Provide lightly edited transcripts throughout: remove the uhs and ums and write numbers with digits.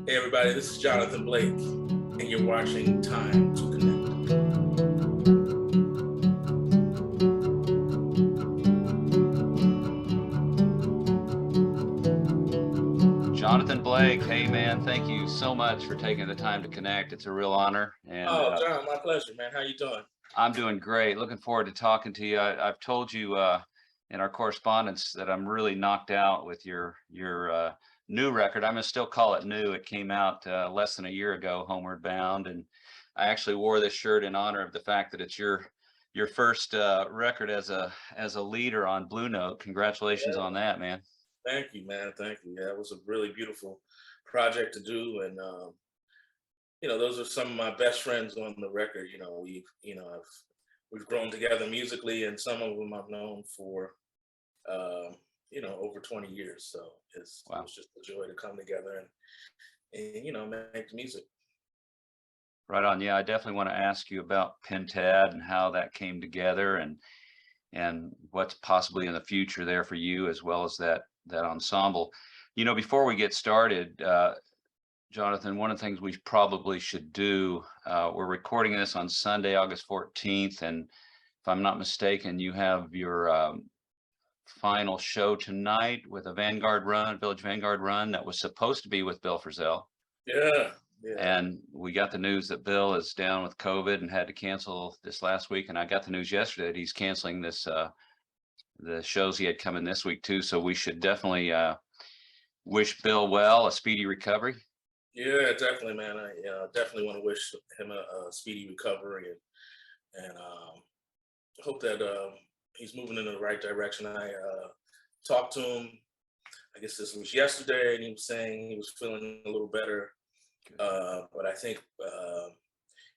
Hey everybody, this is Johnathan Blake, and you're watching Time to Connect. Johnathan Blake, hey man, thank you so much for taking the time to connect. It's a real honor, and Oh, John, my pleasure, man. How you doing? I'm doing great. Looking forward to talking to you. I've told you in our correspondence that I'm really knocked out with your new record. I'm gonna still call it new. It came out less than a year ago, Homeward Bound, and I actually wore this shirt in honor of the fact that it's your first record as a leader on Blue Note. Congratulations Yeah, on that, man. thank you, man. Thank you. Yeah, it was a really beautiful project to do, and those are some of my best friends on the record. We've grown together musically, and some of them I've known for over 20 years. So it Wow. was just a joy to come together and make music. Right on. Yeah, I definitely want to ask you about Pentad and how that came together and what's possibly in the future there for you as well as that ensemble. Before we get started, Jonathan, one of the things we probably should do, we're recording this on Sunday, August 14th, and if I'm not mistaken, you have your final show tonight with a Village Vanguard run that was supposed to be with Bill Frisell. Yeah, yeah. And we got the news that Bill is down with COVID and had to cancel this last week. And I got the news yesterday that he's canceling the shows he had coming this week too. So we should definitely wish Bill well, a speedy recovery. Yeah, definitely, man. I definitely want to wish him a speedy recovery and hope that he's moving in the right direction. I talked to him, I guess this was yesterday, and he was saying he was feeling a little better. But I think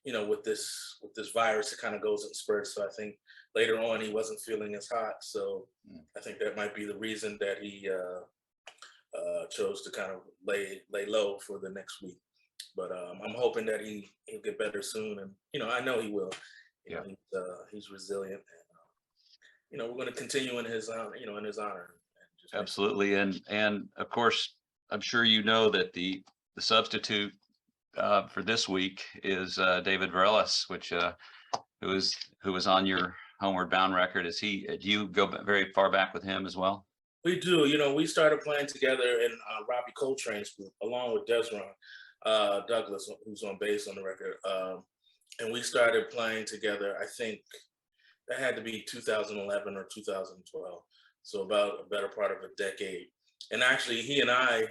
with this virus, it kind of goes in spurts. So I think later on he wasn't feeling as hot. So I think that might be the reason that he chose to kind of lay low for the next week. But I'm hoping that he'll get better soon, and I know he will. Yeah. He's resilient, and we're going to continue in his in his honor. And just Absolutely. And of course, I'm sure you know that the substitute for this week is David Virelles, which who was on your Homeward Bound record. Do you go very far back with him as well? We do. We started playing together in Ravi Coltrane's group, along with Dezron Douglas, who's on bass on the record. And we started playing together, I think that had to be 2011 or 2012. So about a better part of a decade. And actually, he and I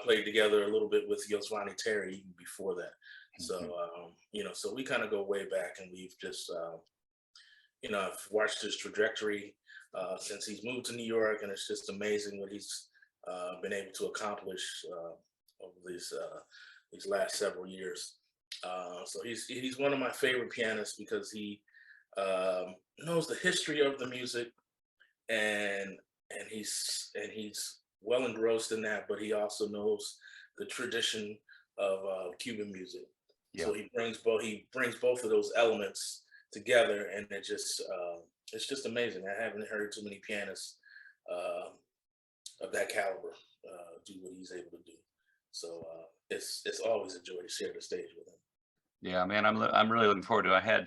played together a little bit with Yosvani Terry even before that. So, so we kind of go way back, and we've just, I've watched his trajectory since he's moved to New York, and it's just amazing what he's been able to accomplish over these last several years. So he's one of my favorite pianists because he knows the history of the music, and he's well engrossed in that, but he also knows the tradition of Cuban music. Yeah. So he brings both of those elements together, and it's just amazing. I haven't heard too many pianists of that caliber do what he's able to do. So it's always a joy to share the stage with him. Yeah, man, I'm really looking forward to it. I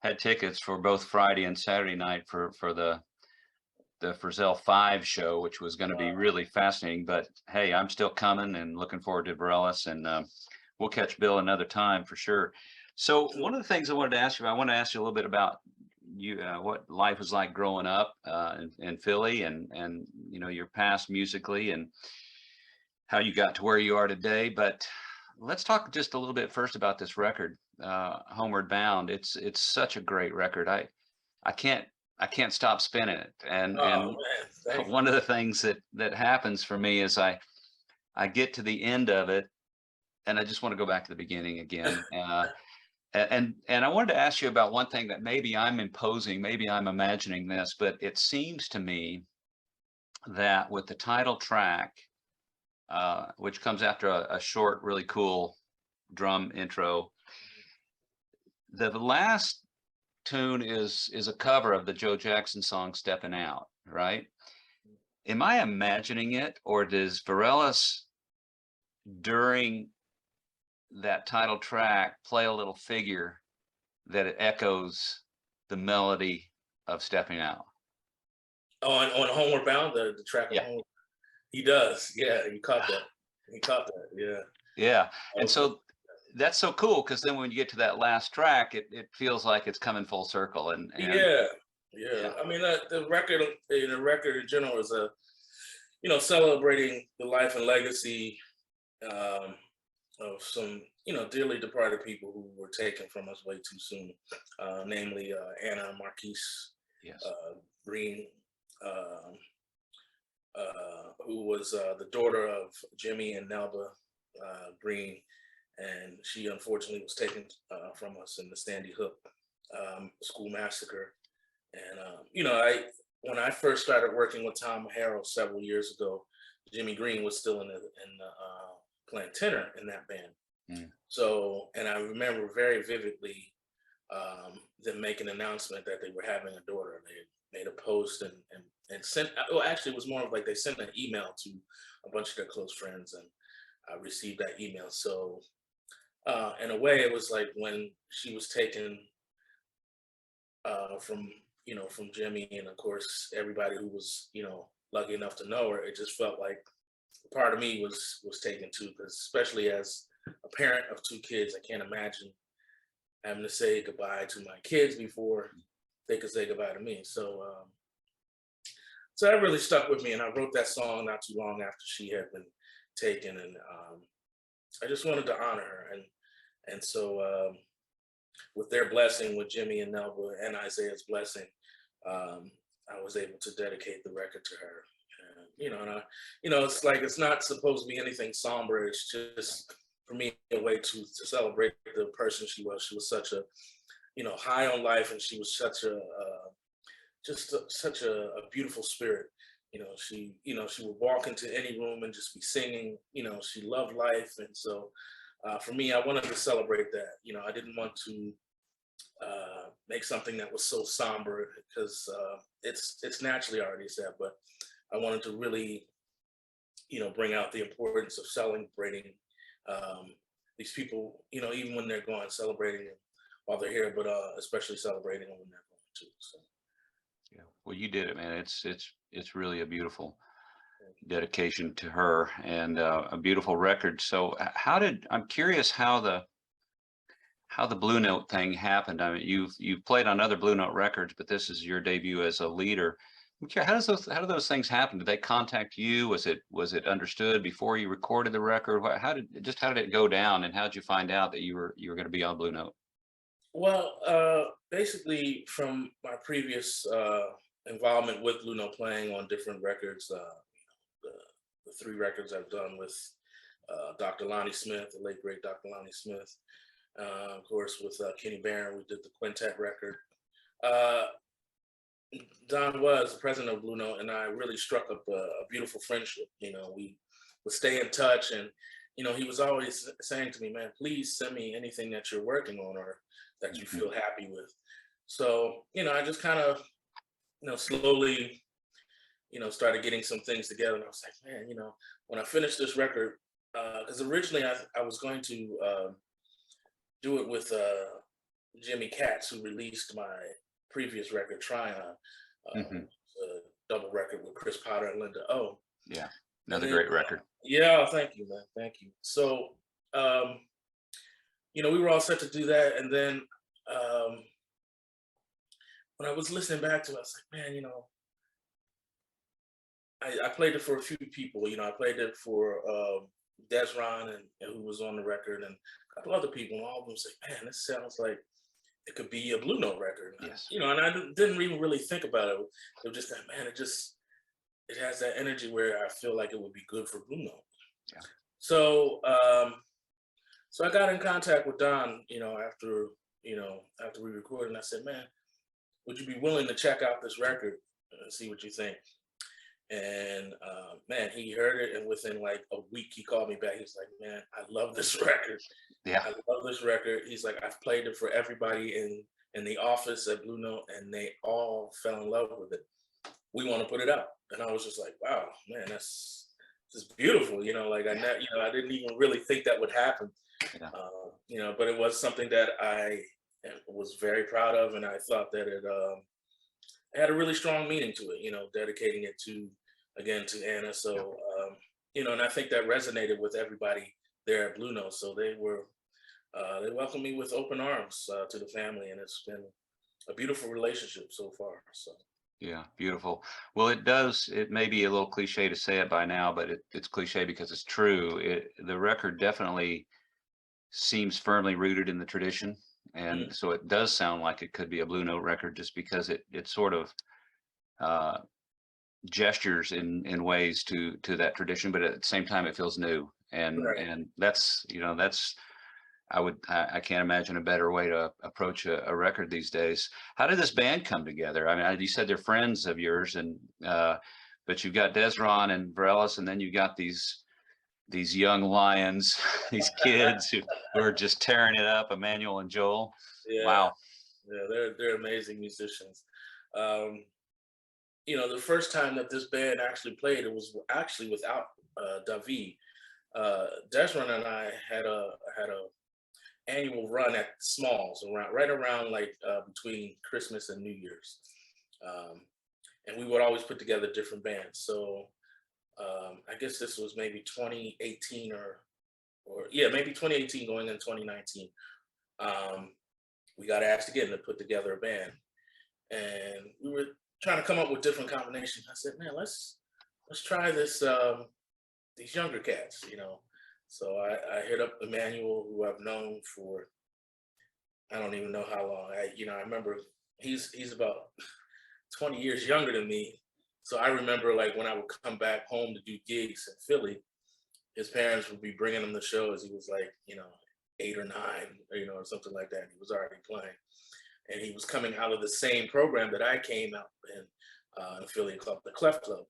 had tickets for both Friday and Saturday night for the Frizzell 5 show, which was going to be really fascinating. But hey, I'm still coming and looking forward to Virelles, and we'll catch Bill another time for sure. So one of the things I wanted to ask you, I want to ask you a little bit about you, what life was like growing up in Philly, and your past musically, and how you got to where you are today. But let's talk just a little bit first about this record, Homeward Bound. It's such a great record. I can't stop spinning it. And Man, thank you. one of the things that happens for me is I get to the end of it and I just want to go back to the beginning again. And I wanted to ask you about one thing that maybe I'm imposing, maybe I'm imagining this, but it seems to me that with the title track, which comes after a short, really cool drum intro, the last tune is a cover of the Joe Jackson song "Stepping Out," right? Am I imagining it, or does Virelles during that title track, play a little figure that it echoes the melody of Stepping Out. On Homeward Bound, the track on Yeah. Homeward, he does. Yeah, he caught that. He caught that. Yeah. Yeah. And Okay. so that's so cool, because then when you get to that last track, it feels like it's coming full circle. And Yeah. yeah. I mean, the record in general is celebrating the life and legacy um, of some, dearly departed people who were taken from us way too soon, namely Anna Marquise Yes. Green, who was the daughter of Jimmy and Nelba Green, and she unfortunately was taken from us in the Sandy Hook school massacre. And when I first started working with Tom Harrell several years ago, Jimmy Green was still in the playing tenor in that band. Mm. So, and I remember very vividly them make an announcement that they were having a daughter. They made a post and sent. Well, actually, it was more of like they sent an email to a bunch of their close friends, and I received that email. So, in a way, it was like when she was taken from Jimmy, and of course everybody who was lucky enough to know her. It just felt like part of me was taken too, because especially as a parent of two kids, I can't imagine having to say goodbye to my kids before they could say goodbye to me. So so that really stuck with me, and I wrote that song not too long after she had been taken, and I just wanted to honor her, and so with their blessing, with Jimmy and Nelba and Isaiah's blessing, I was able to dedicate the record to her. And it's like, it's not supposed to be anything somber. It's just for me a way to celebrate the person she was. She was such a, high on life, and she was such a such a beautiful spirit. She would walk into any room and just be singing. She loved life, and so for me, I wanted to celebrate that. I didn't want to make something that was so somber, because it's naturally already sad, but I wanted to really, bring out the importance of celebrating these people, even when they're gone, celebrating them while they're here, but especially celebrating them when they're gone too. So. Yeah. Well, you did it, man. It's really a beautiful dedication to her, and a beautiful record. So I'm curious how the Blue Note thing happened. I mean, you've played on other Blue Note records, but this is your debut as a leader. I'm curious, how do those things happen? Did they contact you? Was it understood before you recorded the record? How did it go down, and how did you find out that you were going to be on Blue Note? Well, basically from my previous involvement with Blue Note, playing on different records, the three records I've done with Dr. Lonnie Smith, the late great Dr. Lonnie Smith. Of course, with Kenny Barron, we did the quintet record. Don was the president of Blue Note, and I really struck up a beautiful friendship. We would stay in touch, and he was always saying to me, "Man, please send me anything that you're working on or that you feel happy with." So I just kind of slowly started getting some things together, and I was like, man, when I finished this record, because originally I was going to do it with Jimmy Katz, who released my previous record, Tryon, a double record with Chris Potter and Linda O. Yeah, another great record. Yeah, thank you, man. Thank you. So, we were all set to do that, and then when I was listening back to it, I was like, man, I played it for a few people. I played it for Dezron, and who was on the record, and a couple other people, and all of them was like, man, this sounds like it could be a Blue Note record. Yes. And I didn't even really think about it. It was just that, man, it has that energy where I feel like it would be good for Blue Note. Yeah. So so I got in contact with Don, after we recorded, and I said, man, would you be willing to check out this record and see what you think? And man, he heard it, and within like a week, he called me back. He was like, man, I love this record. Yeah. I love this record. He's like, I've played it for everybody in the office at Blue Note, and they all fell in love with it. We want to put it out. And I was just like, wow, man, that's just beautiful, like I didn't even really think that would happen, Yeah. but it was something that I was very proud of, and I thought that it had a really strong meaning to it, dedicating it again to Anna. So, and I think that resonated with everybody there at Blue Note. So they welcomed me with open arms to the family, and it's been a beautiful relationship so far. So. Yeah, beautiful. Well, it may be a little cliche to say it by now, but it's cliche because it's true. The record definitely seems firmly rooted in the tradition. And Mm. so it does sound like it could be a Blue Note record just because it sort of uh, gestures in ways to that tradition, but at the same time it feels new. Right. And that's I can't imagine a better way to approach a record these days. How did this band come together? I mean, you said they're friends of yours, and but you've got Dezron and Virelles, and then you got these young lions, these kids who are just tearing it up, Immanuel and Joel. Yeah. Wow. Yeah. They're amazing musicians. Um, the first time that this band actually played, it was actually without David. Dezron and I had a annual run at Smalls right around like between Christmas and New Year's, um, and we would always put together different bands. So I guess this was maybe 2018 or yeah, maybe 2018 going into 2019. Um, we got asked again to put together a band, and we were trying to come up with different combinations. I said, man, let's try this these younger cats. So I hit up Emmanuel, who I've known for I don't even know how long. I remember he's about 20 years younger than me. So I remember like when I would come back home to do gigs in Philly, his parents would be bringing him to shows. He was like, 8 or 9, or something like that. He was already playing, and he was coming out of the same program that I came out in Philly club, the Clef Club.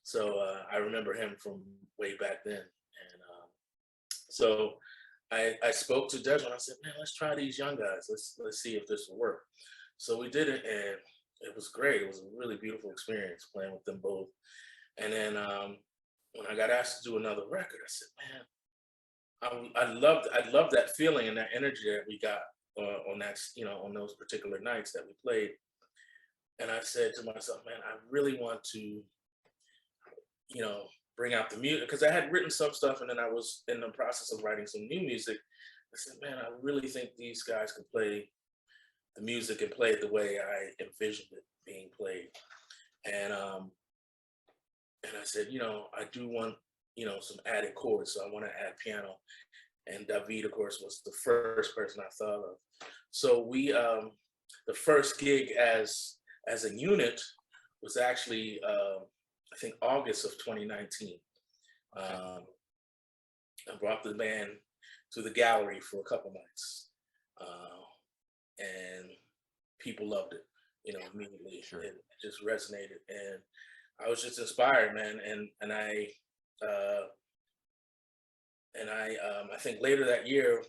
So I remember him from way back then, and so I spoke to Dezron. I said, man, let's try these young guys. Let's see if this will work. So we did it, and it was great. It was a really beautiful experience playing with them both. And then when I got asked to do another record, I said, man, I loved that feeling and that energy that we got on on those particular nights that we played. And I said to myself, man, I really want to, bring out the music, because I had written some stuff and then I was in the process of writing some new music. I said, man, I really think these guys could play the music and play it the way I envisioned it being played. And I said, I do want, some added chords. So I want to add piano. And David, of course, was the first person I thought of. So we the first gig as a unit was actually I think August of 2019. I brought the band to the gallery for a couple nights, and people loved it. Immediately. Sure. It just resonated, and I was just inspired, man. I think later that year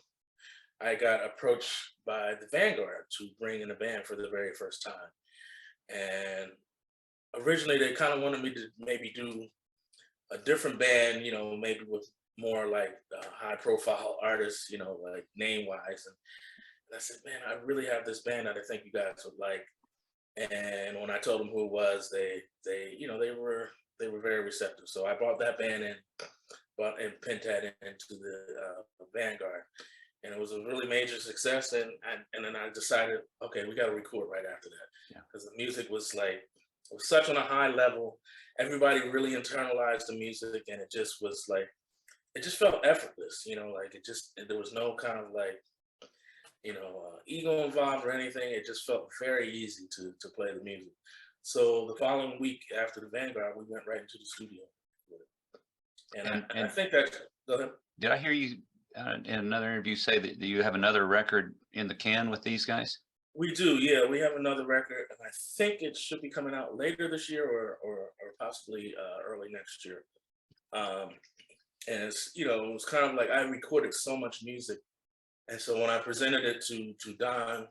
I got approached by the Vanguard to bring in a band for the very first time, and originally they kind of wanted me to maybe do a different band, maybe with more like high profile artists, like name wise. And I said, man, I really have this band that I think you guys would like. And when I told them who it was, they were very receptive. So I brought that band in, brought in Pentad into the Vanguard, and it was a really major success. And then I decided, okay, we got to record right after that, because the music was like, it was such on a high level. Everybody really internalized the music, and it just was like, it just felt effortless, like there was no kind of like, ego involved or anything. It just felt very easy to play the music. So the following week after the Vanguard, we went right into the studio. And I think that, go ahead. Did I hear you in another interview say that you have another record in the can with these guys? We do, yeah. We have another record, and I think it should be coming out later this year or possibly early next year. And it's, it was kind of like I recorded so much music, and so when I presented it to Don,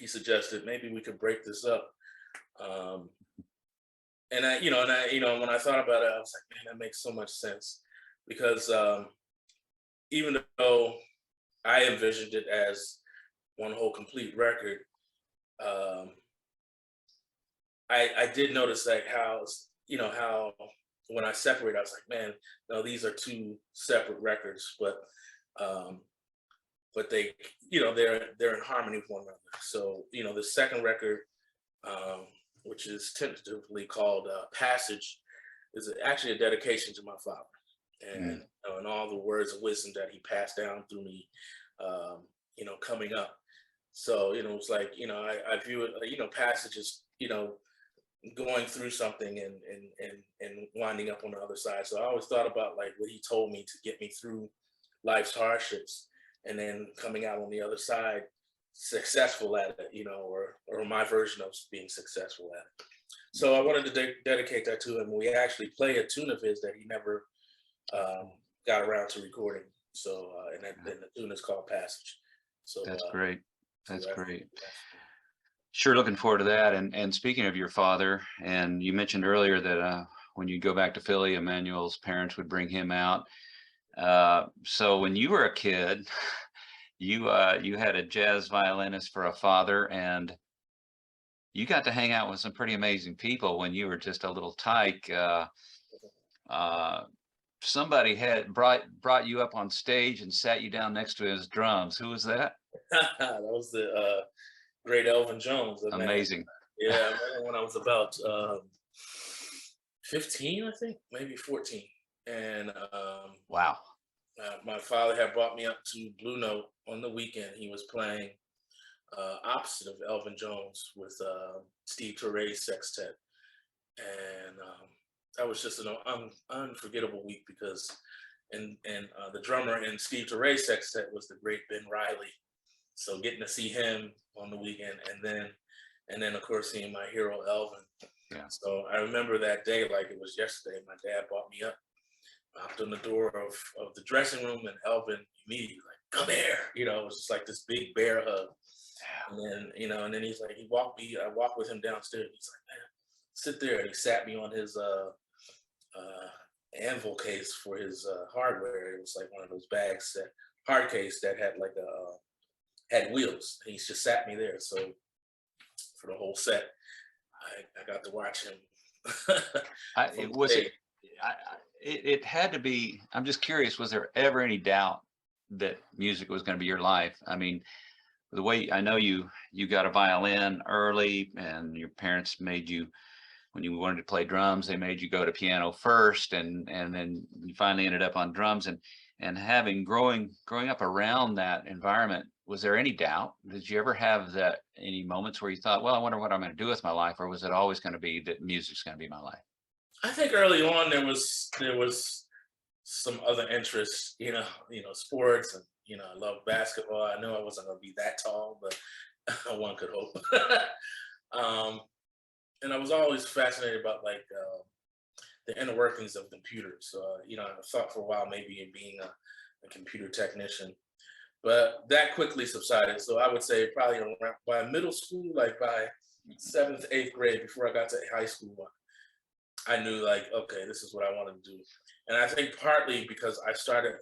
he suggested maybe we could break this up. when I thought about it, I was like, man, that makes so much sense because even though I envisioned it as one whole complete record, um, I did notice like how when I separated, I was like, man, no, these are two separate records, um, but they're in harmony with one another. So the second record, um, which is tentatively called Passage, is actually a dedication to my father and and all the words of wisdom that he passed down through me, coming up. So it's like I view it like Passage is going through something and winding up on the other side. So I always thought about like what he told me to get me through life's hardships, and then coming out on the other side successful at it, or my version of being successful at it. So I wanted to dedicate that to him. We actually play a tune of his that he never got around to recording. So and the tune is called Passage. So That's great. That's great. Yeah. Sure, looking forward to that. And speaking of your father, and you mentioned earlier that when you go back to Philly, Immanuel's parents would bring him out. So when you were a kid, you had a jazz violinist for a father, and you got to hang out with some pretty amazing people when you were just a little tyke. Somebody had brought you up on stage and sat you down next to his drums. Who was that? That was the great Elvin Jones. Amazing. Yeah, I met him when I was about 15, I think, maybe 14. And wow. My father had brought me up to Blue Note on the weekend. He was playing opposite of Elvin Jones with Steve Turre's sextet. And that was just an unforgettable week because the drummer in Steve Turre's sextet was the great Ben Riley. So getting to see him on the weekend, and then of course seeing my hero Elvin. Yeah. So I remember that day like it was yesterday. My dad brought me up, knocked on the door of the dressing room, and Elvin immediately like, "Come here!" It was just like this big bear hug. And then and then he's like, I walked with him downstairs. He's like, "Man, sit there," and he sat me on his anvil case for his hardware. It was like one of those bags hard case that had like had wheels. And he just sat me there. So for the whole set, I got to watch him. It had to be. I'm just curious. Was there ever any doubt that music was going to be your life? I mean, the way I know you got a violin early, and your parents made you, when you wanted to play drums, they made you go to piano first, and then you finally ended up on drums. And having growing up around that environment, was there any doubt? Did you ever have any moments where you thought, well, I wonder what I'm going to do with my life, or was it always going to be that music's going to be my life? I think early on there was some other interests, sports, and I love basketball. I knew I wasn't going to be that tall, but one could hope. And I was always fascinated about like the inner workings of computers. So I thought for a while maybe in being a computer technician, but that quickly subsided. So I would say probably around by middle school, like by 7th, 8th grade, before I got to high school, I knew like, okay, this is what I want to do. And I think partly because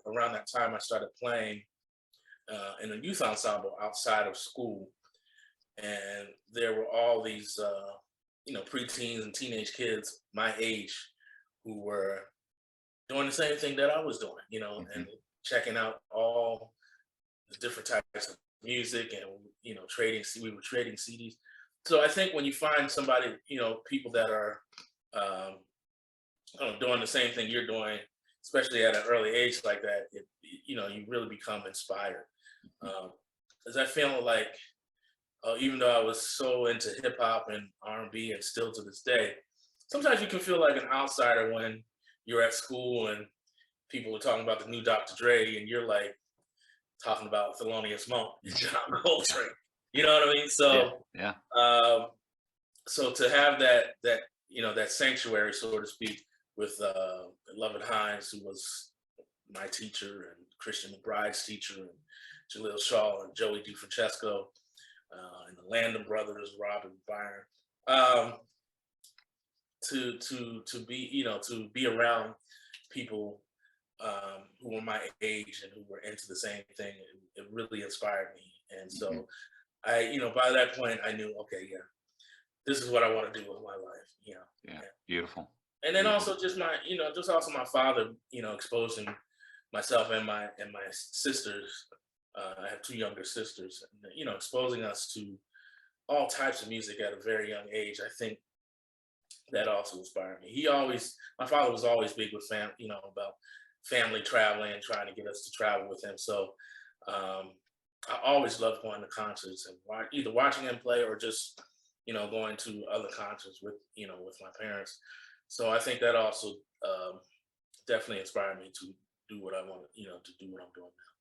around that time, I started playing in a youth ensemble outside of school. And there were all these, preteens and teenage kids my age who were doing the same thing that I was doing, and checking out all the different types of music, and, we were trading CDs. So I think when you find somebody, people that are doing the same thing you're doing, especially at an early age like that, you really become inspired. Because I feel like, even though I was so into hip hop and R&B, and still to this day, sometimes you can feel like an outsider when you're at school and people are talking about the new Dr. Dre, and you're like talking about Thelonious Monk and John Coltrane. You know what I mean? So yeah. So to have that that sanctuary, so to speak, with Lovett Hines, who was my teacher, and Christian McBride's teacher, and Jaleel Shaw and Joey DeFrancesco, and the Landon brothers, Rob and Byron. to be, to be around people who were my age and who were into the same thing. It really inspired me. And so by that point I knew, okay, yeah, this is what I want to do with my life. Yeah. Yeah. Beautiful. And then Beautiful. also just my father, exposing myself and my sisters. I have two younger sisters, exposing us to all types of music at a very young age. I think that also inspired me. My father was always big with about family traveling and trying to get us to travel with him. So I always loved going to concerts and either watching him play or just, going to other concerts with my parents. So I think that also definitely inspired me to do what I want, to do what I'm doing now.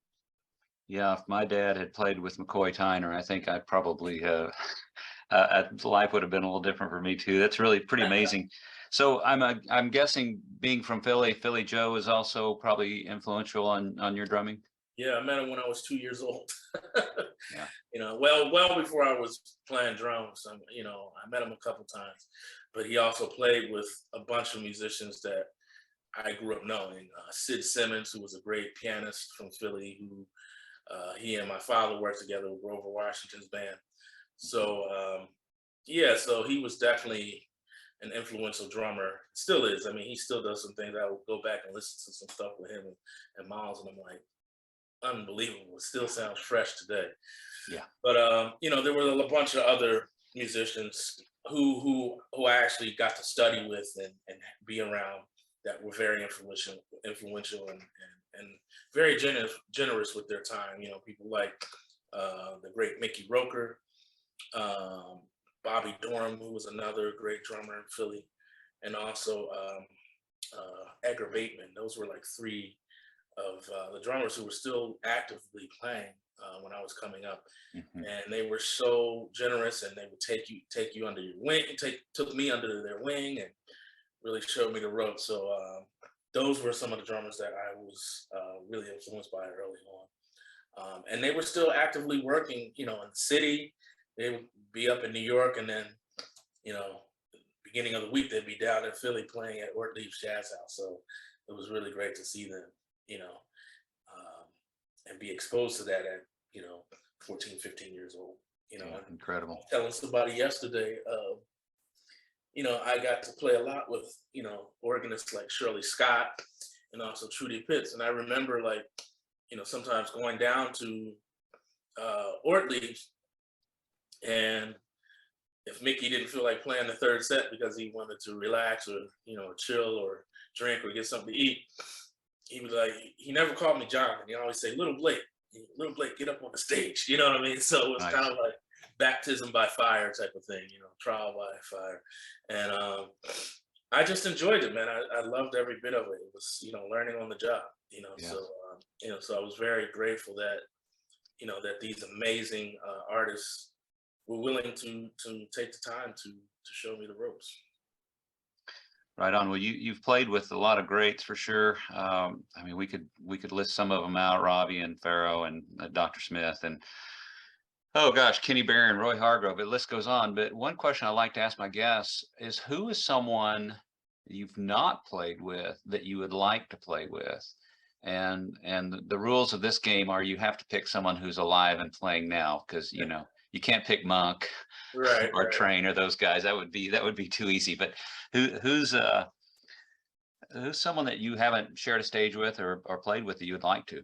Yeah, if my dad had played with McCoy Tyner, I think I probably life would have been a little different for me too. That's really pretty amazing. So I'm guessing being from Philly Joe is also probably influential on your drumming. Yeah, I met him when I was 2 years old. Yeah. Well before I was playing drums. I met him a couple times, but he also played with a bunch of musicians that I grew up knowing. Sid Simmons, who was a great pianist from Philly, who he and my father worked together with Grover Washington's band. So so he was definitely an influential drummer. Still is. I mean, he still does some things. I will go back and listen to some stuff with him and Miles, and I'm like, unbelievable. It still sounds fresh today. Yeah. But there were a bunch of other musicians who I actually got to study with and be around that were very influential and very generous with their time. People like the great Mickey Roker, Bobby Dorham, who was another great drummer in Philly, and also Edgar Bateman. Those were like three of the drummers who were still actively playing when I was coming up. And they were so generous, and they would take you under your wing, took me under their wing, and really showed me the ropes. So those were some of the drummers that I was really influenced by early on. And they were still actively working, in the city. They would be up in New York, and then, beginning of the week, they'd be down in Philly playing at Ortlieb's Jazz House. So it was really great to see them, and be exposed to that at, 14, 15 years old. Incredible. I was telling somebody yesterday, I got to play a lot with, organists like Shirley Scott and also Trudy Pitts. And I remember sometimes going down to Ortlieb's, and if Mickey didn't feel like playing the third set because he wanted to relax or, chill or drink or get something to eat, he was like, he never called me Jonathan. He always say, Little Blake, get up on the stage. You know what I mean? So it was kind of like baptism by fire type of thing, trial by fire. And I just enjoyed it, man. I loved every bit of it. It was, learning on the job, so I was very grateful that, that these amazing artists were willing to take the time to show me the ropes. Right on. Well, you've played with a lot of greats for sure. I mean, we could list some of them out: Ravi and Pharoah and Dr. Smith and, oh gosh, Kenny Barron, Roy Hargrove. The list goes on. But one question I like to ask my guests is, who is someone you've not played with that you would like to play with? And the rules of this game are you have to pick someone who's alive and playing now, because you can't pick Monk or Train or those guys. That would be too easy. But who's someone that you haven't shared a stage with or played with that you would like to?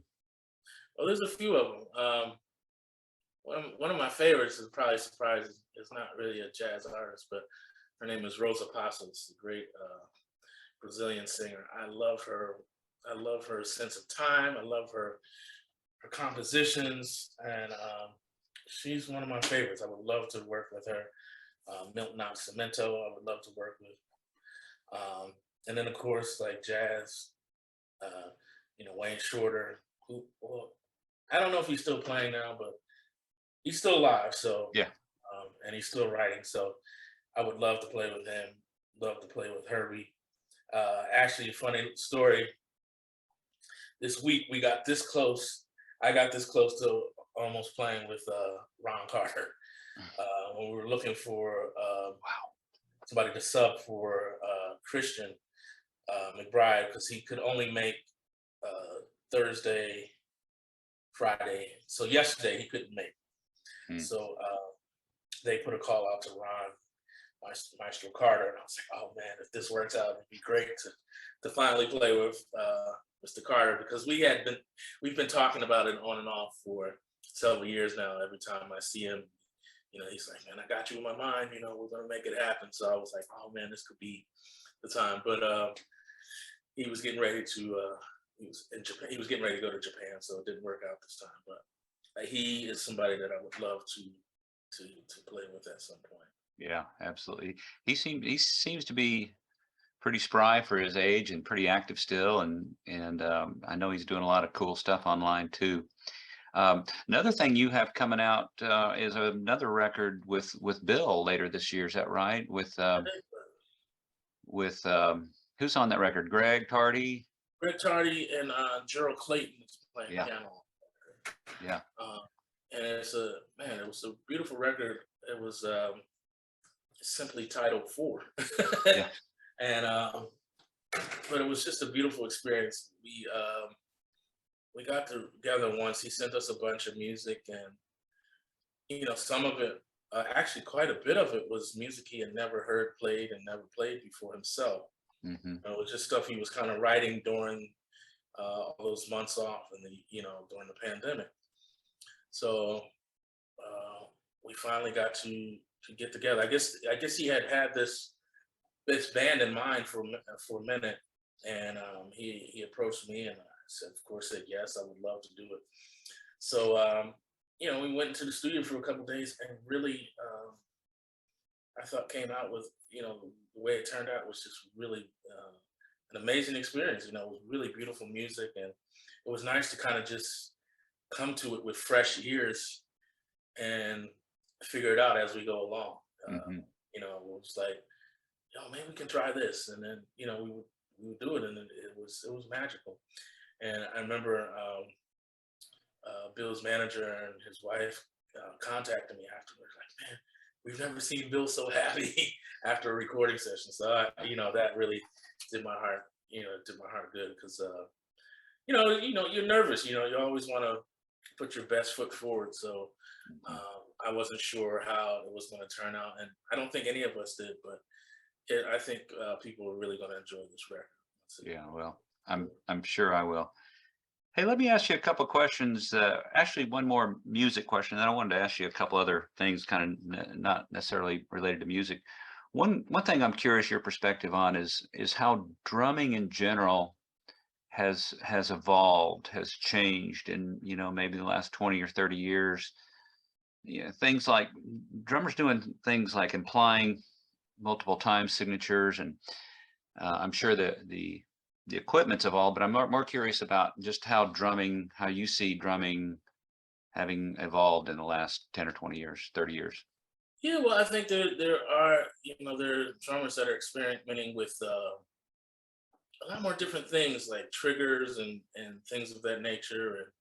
Well, there's a few of them. One of my favorites is probably surprising. It's not really a jazz artist, but her name is Rosa Passos, a great Brazilian singer. I love her. I love her sense of time. I love her compositions, and she's one of my favorites. I would love to work with her. Milton Nascimento, I would love to work with. And then, of course, like jazz, Wayne Shorter, who, well, I don't know if he's still playing now, but he's still alive. So, yeah. And he's still writing. So I would love to play with him, love to play with Herbie. Actually, a funny story. This week, we got this close. I got this close to almost playing with Ron Carter when we were looking for somebody to sub for Christian McBride, because he could only make Thursday, Friday. So yesterday he couldn't make. So they put a call out to Ron Maestro Carter, and I was like, oh man, if this works out, it'd be great to finally play with Mr. Carter, because we've been talking about it on and off for several years now. Every time I see him, he's like, man, I got you in my mind, we're gonna make it happen. So I was like, oh man, this could be the time. But he was getting ready to he was in Japan. He was getting ready to go to Japan, so it didn't work out this time. But he is somebody that I would love to play with at some point. Yeah, absolutely. He seems to be pretty spry for his age and pretty active still, and I know he's doing a lot of cool stuff online too. Another thing you have coming out is another record with Bill later this year. Is that right? With who's on that record? Greg Tardy and Gerald Clayton is playing piano. Yeah. And it was a beautiful record. It was simply titled 4. Yeah. And but it was just a beautiful experience. We got together once. He sent us a bunch of music, and some of it, actually quite a bit of it, was music he had never heard played and never played before himself. It was just stuff he was kind of writing during all those months off, and during the pandemic. So we finally got to get together. I guess he had this band in mind for a minute, and he approached me, and I said, of course, yes, I would love to do it. So we went into the studio for a couple of days, and really, I thought came out with the way it turned out was just really an amazing experience. It was really beautiful music, and it was nice to kind of just come to it with fresh ears and figure it out as we go along. It was like, maybe we can try this, and then we would do it, and it was magical. And I remember Bill's manager and his wife contacted me afterwards, like, man, we've never seen Bill so happy after a recording session. So that really did my heart good, because you're nervous. You always want to put your best foot forward. So I wasn't sure how it was going to turn out, and I don't think any of us did, but I think people are really going to enjoy this record. Yeah, well, I'm sure I will. Hey, let me ask you a couple of questions. Actually, one more music question. Then I wanted to ask you a couple other things, kind of not necessarily related to music. One thing I'm curious your perspective on is how drumming in general has evolved, has changed in maybe the last 20 or 30 years. Things like drummers doing things like implying multiple time signatures, and I'm sure the equipment's evolved, but I'm more curious about just how you see drumming having evolved in the last 10 or 20 years, 30 years. Yeah, well, I think there are drummers that are experimenting with a lot more different things, like triggers and things of that nature,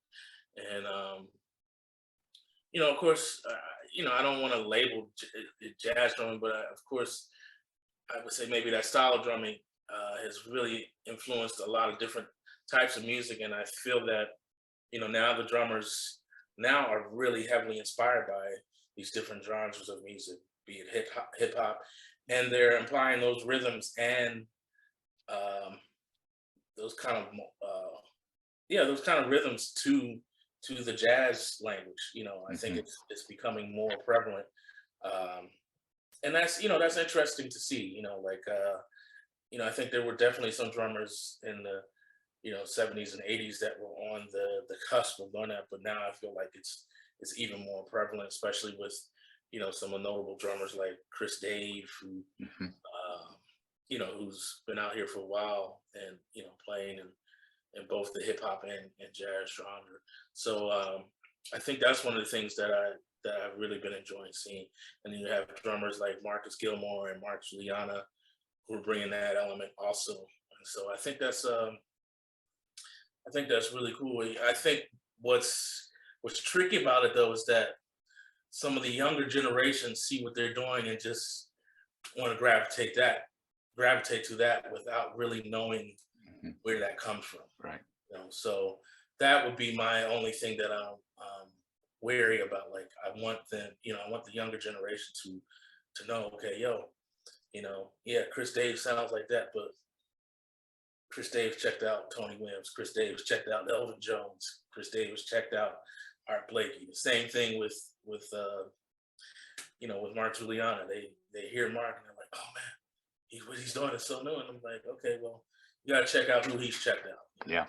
and of course, I don't want to label jazz drumming, but of course, I would say maybe that style of drumming has really influenced a lot of different types of music, and I feel that now the drummers now are really heavily inspired by these different genres of music, be it hip hop, and they're applying those rhythms and those kind of rhythms to the jazz language. I think it's becoming more prevalent, and that's interesting to see. I think there were definitely some drummers in the 70s and 80s that were on the cusp of doing that, but now I feel like it's even more prevalent, especially with some notable drummers like Chris Dave, who who's been out here for a while and playing in both the hip hop and jazz genre. So I think that's one of the things that I've really been enjoying seeing. And then you have drummers like Marcus Gilmore and Mark Juliana who are bringing that element also. And so I think that's really cool. I think what's tricky about it though is that some of the younger generations see what they're doing and just want to gravitate to that without really knowing where that comes from. Right. So that would be my only thing that I'm wary about. Like, I want them, I want the younger generation to know, okay, yeah, Chris Davis sounds like that, but Chris Davis checked out Tony Williams. Chris Davis checked out Elvin Jones. Chris Davis checked out Art Blakey. The same thing with Mark Juliana. They hear Mark and they're like, oh man, what he's doing is so new. And I'm like, okay, well, you got to check out who he's checked out. Yeah.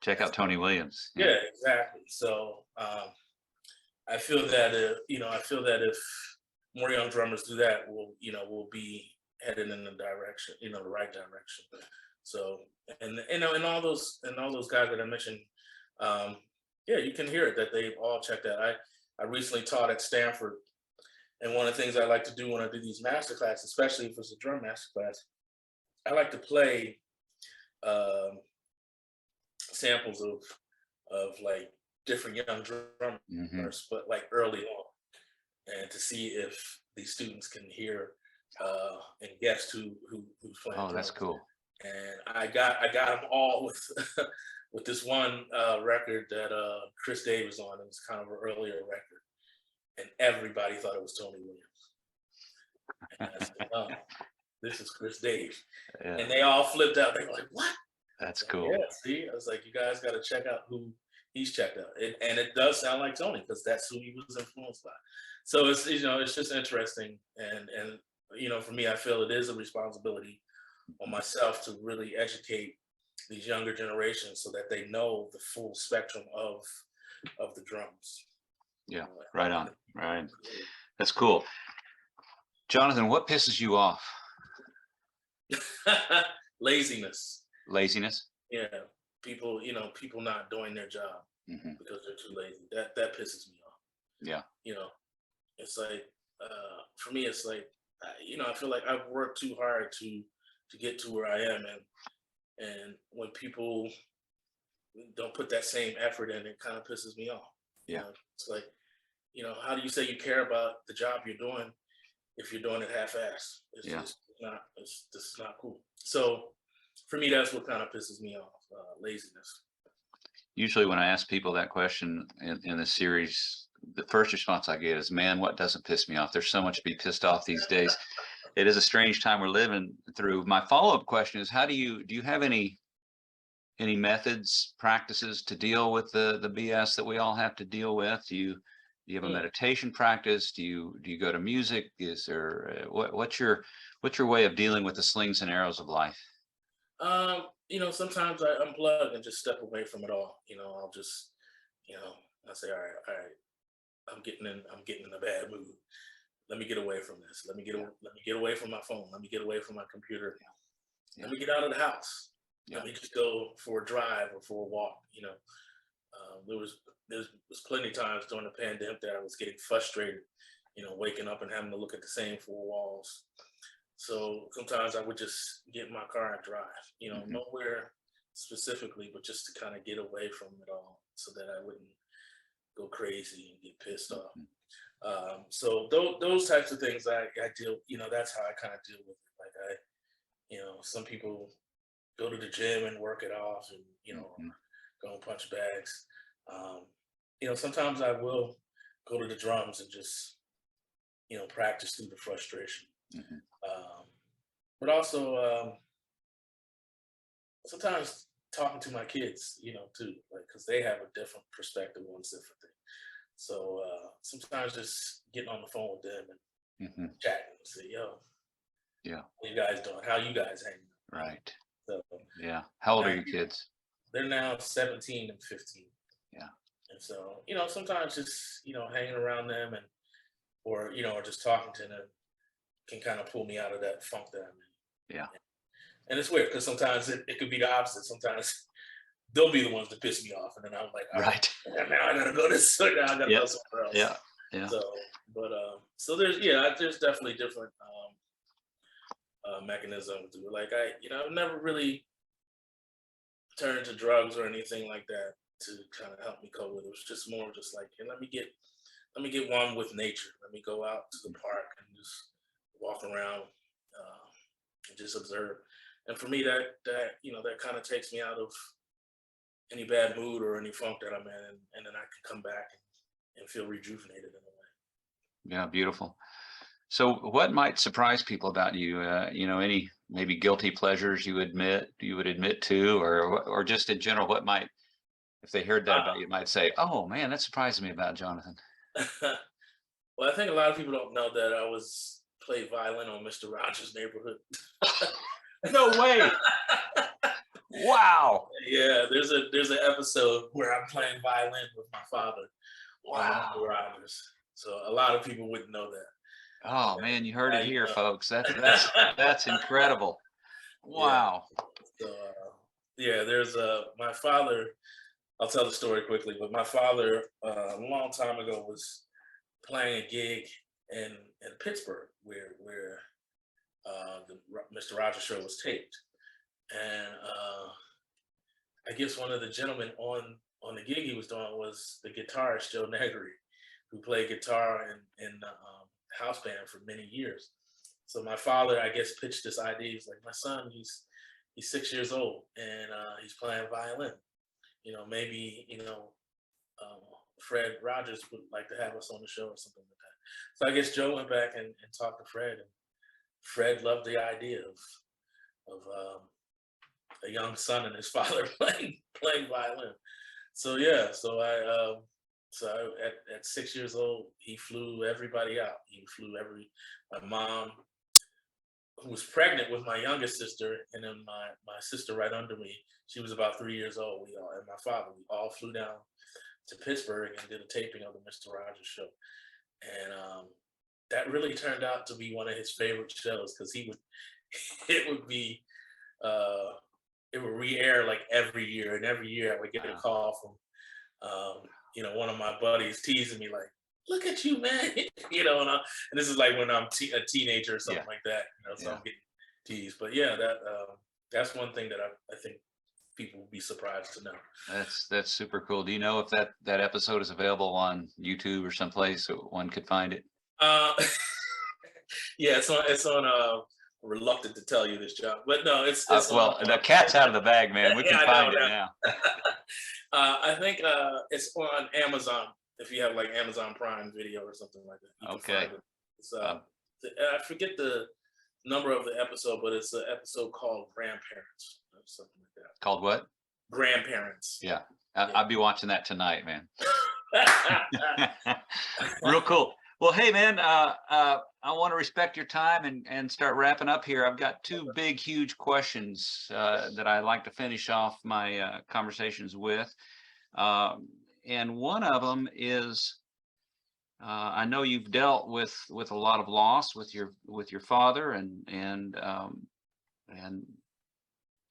Check out Tony Williams. Yeah, exactly. So I feel that if more young drummers do that, we'll be headed in the direction, the right direction. So, and all those guys that I mentioned, you can hear it that they've all checked out. I recently taught at Stanford, and one of the things I like to do when I do these master classes, especially if it's a drum master class, I like to play samples of like different young drummers, but like early on, and to see if these students can hear and guess who's playing. Oh, that's cool. And I got them all with with this one record that Chris Davis on. It was kind of an earlier record, and everybody thought it was Tony Williams. And I said, "Oh, this is Chris Davis," and they all flipped out. They were like, "What?" That's cool. Yeah, see, I was like, "You guys got to check out who he's checked out," and it does sound like Tony because that's who he was influenced by. So it's it's just interesting, and for me, I feel it is a responsibility on myself to really educate these younger generations so that they know the full spectrum of the drums. Yeah, right on. Right. That's cool. Johnathan, what pisses you off? Laziness. Laziness? Yeah. People not doing their job because they're too lazy. That pisses me off. Yeah. It's like, for me, it's like, I feel like I've worked too hard to get to where I am, and when people don't put that same effort in, it kind of pisses me off. Yeah. It's like, how do you say you care about the job you're doing if you're doing it half-assed? This is not cool. So for me, that's what kind of pisses me off, laziness. Usually when I ask people that question in the series, the first response I get is, man, what doesn't piss me off? There's so much to be pissed off these days. It is a strange time we're living through. My follow-up question is, do you have any methods, practices to deal with the BS that we all have to deal with? Do you have a meditation practice? Do you go to music? Is there what's your way of dealing with the slings and arrows of life? Sometimes I unplug and just step away from it all. I'll just, I say, all right, I'm getting in a bad mood. Let me get away from this. Let me get away from my phone. Let me get away from my computer. Yeah. Let me get out of the house. Yeah. Let me just go for a drive or for a walk. There was plenty of times during the pandemic that I was getting frustrated, waking up and having to look at the same four walls. So sometimes I would just get in my car and drive, nowhere specifically, but just to kind of get away from it all so that I wouldn't go crazy and get pissed off. So those types of things I deal, that's how I kind of deal with it. Like some people go to the gym and work it off and, go and punch bags. Sometimes I will go to the drums and just, practice through the frustration. But also sometimes talking to my kids, too, like, cause they have a different perspective on different things. So sometimes just getting on the phone with them and chatting and say, what you guys doing? How you guys hanging? Right. So, yeah. How old are your kids? They're now 17 and 15. Yeah. And so, sometimes just, hanging around them or just talking to them can kind of pull me out of that funk that I'm in. Yeah. And it's weird because sometimes it could be the opposite. Sometimes they'll be the ones that piss me off, and then I'm like, right, now I gotta go this. So now I gotta go somewhere else. Yeah, yeah. So there's definitely different mechanisms. Like I've never really turned to drugs or anything like that to kind of help me cope with it. It was just more just like, hey, let me get one with nature. Let me go out to the park and just walk around, and just observe. And for me, that kind of takes me out of any bad mood or any funk that I'm in, and then I can come back and feel rejuvenated in a way. Yeah, beautiful. So what might surprise people about you? Any maybe guilty pleasures you would admit to, or just in general, what might, if they heard that about you, might say, "Oh man, that surprised me about Johnathan." Well, I think a lot of people don't know that I played violin on Mr. Rogers' Neighborhood. No way! Wow! Yeah, there's an episode where I'm playing violin with my father. Wow! On Mr. Rogers. So a lot of people wouldn't know that. Oh man, you heard it here, folks. That's incredible. Wow. Yeah. So yeah, there's my father. I'll tell the story quickly, but my father a long time ago was playing a gig in Pittsburgh where the Mr. Rogers show was taped, and I guess one of the gentlemen on the gig he was doing was the guitarist Joe Negri, who played guitar in the house band for many years. So my father, I guess, pitched this idea. He's like, my son, he's 6 years old and he's playing violin. Maybe Fred Rogers would like to have us on the show or something like that. So I guess Joe went back and talked to Fred, and Fred loved the idea of a young son and his father playing violin. So yeah, at 6 years old, he flew everybody out. He flew my mom, who was pregnant with my youngest sister, and then my sister right under me. She was about 3 years old. And my father, we all flew down to Pittsburgh and did a taping of the Mr. Rogers show. And that really turned out to be one of his favorite shows, because it would re-air like every year, and every year I would get a call from one of my buddies teasing me like, "Look at you, man!" and this is like when I'm a teenager or something like that. So I'm getting teased. But yeah, that's one thing that I think people will be surprised to know. That's super cool. Do you know if that episode is available on YouTube or someplace so one could find it? Yeah, it's on. Reluctant to tell you this, John, but no, it's well, the cat's out of the bag, man. We can find it now. I think it's on Amazon. If you have like Amazon Prime Video or something like that. Okay. It's, I forget the number of the episode, but it's an episode called Grandparents or something like that. Called what? Grandparents. Yeah. I'll be watching that tonight, man. Real cool. Well, hey, man, I want to respect your time and start wrapping up here. I've got two big, huge questions that I like to finish off my conversations with. And one of them is, I know you've dealt with a lot of loss with your father and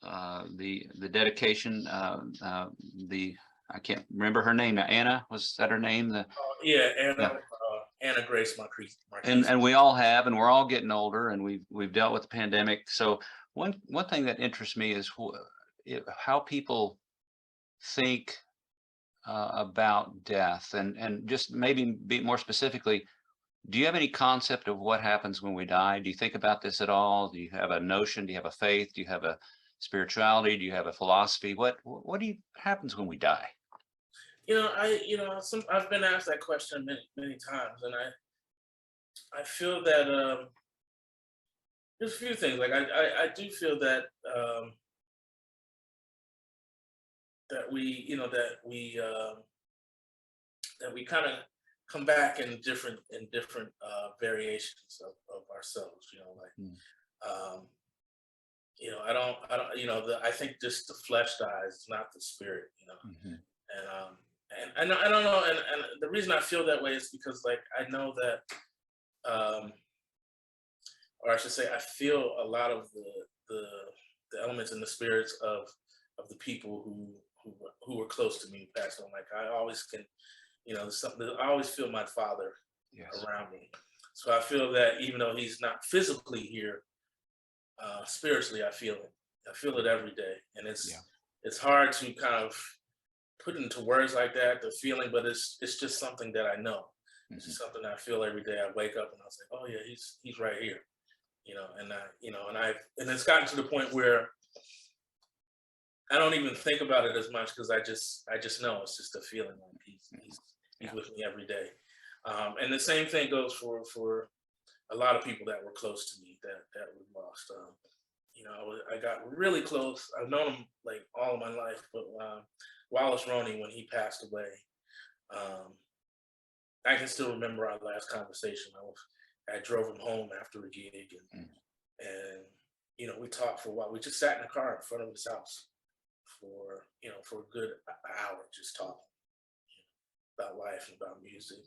the dedication, I can't remember her name now. Anna, was that her name? Anna. Yeah. Anna Grace Marquise. And we all have, and we're all getting older, and we've dealt with the pandemic. So one thing that interests me is how people think about death, and just maybe be more specifically, do you have any concept of what happens when we die? Do you think about this at all? Do you have a notion? Do you have a faith? Do you have a spirituality? Do you have a philosophy? What happens when we die? I've been asked that question many times, and I feel that there's a few things. Like I do feel that that we kind of come back in different variations of ourselves. I think just the flesh dies, not the spirit. Mm-hmm. And I don't know, and the reason I feel that way is because, like, I know that, or I should say, I feel a lot of the elements and the spirits of the people who were close to me who passed on. Like, I always can, I always feel my father around me. So I feel that even though he's not physically here, spiritually I feel it. I feel it every day, and it's hard to kind of put into words like that, the feeling, but it's just something that I know. It's just something that I feel every day. I wake up and I say, "Oh yeah, he's right here," and it's gotten to the point where I don't even think about it as much because I just know it's just a feeling like he's with me every day. And the same thing goes for a lot of people that were close to me that we lost. I got really close. I've known him like all of my life, but Wallace Roney, when he passed away, I can still remember our last conversation. I drove him home after a gig, and we talked for a while. We just sat in the car in front of his house for a good hour, just talking about life and about music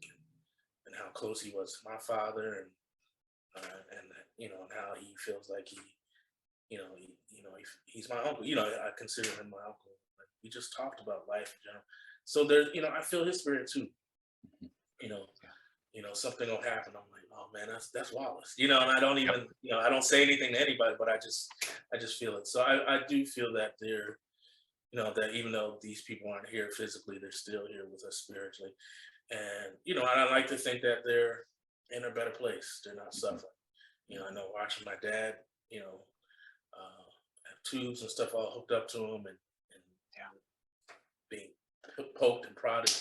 and how close he was to my father, and how he feels like he's my uncle. I consider him my uncle. We just talked about life in general. So there's, I feel his spirit too. Something will happen. I'm like, oh man, that's Wallace. And I don't even, I don't say anything to anybody, but I just feel it. So I do feel that they're, that even though these people aren't here physically, they're still here with us spiritually. And, and I like to think that they're in a better place. They're not suffering. I know watching my dad, have tubes and stuff all hooked up to him and being poked and prodded.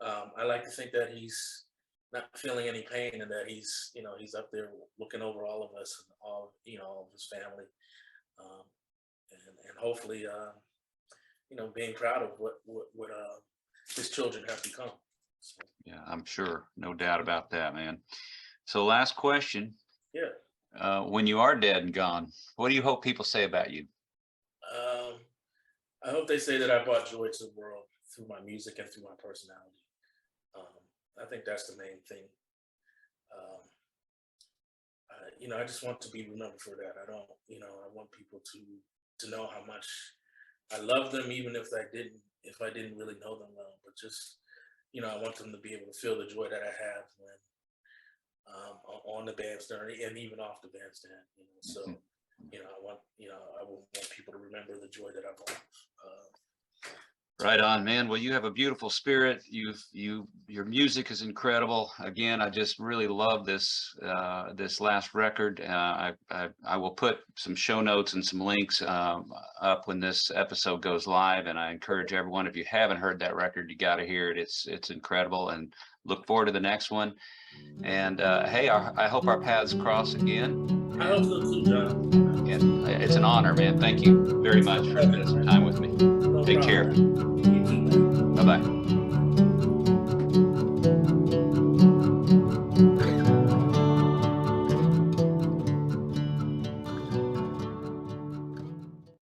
I like to think that he's not feeling any pain and that he's up there looking over all of us and all of his family. And hopefully, being proud of what his children have become. So. Yeah, I'm sure. No doubt about that, man. So last question. Yeah. When you are dead and gone, what do you hope people say about you? I hope they say that I brought joy to the world through my music and through my personality. I think that's the main thing. I just want to be remembered for that. I want people to know how much I love them, even if I didn't really know them well. But just, I want them to be able to feel the joy that I have when on the bandstand and even off the bandstand. So, I want people to remember the joy that I brought. Right on, man. Well, you have a beautiful spirit. Your music is incredible. Again, I just really love this last record. I will put some show notes and some links up when this episode goes live. And I encourage everyone, if you haven't heard that record, you got to hear it. It's incredible, and look forward to the next one. And hey, I hope our paths cross again. I hope so too, John. And it's an honor, man. Thank you very much for spending some time with me. Take care. You too, man. Bye-bye.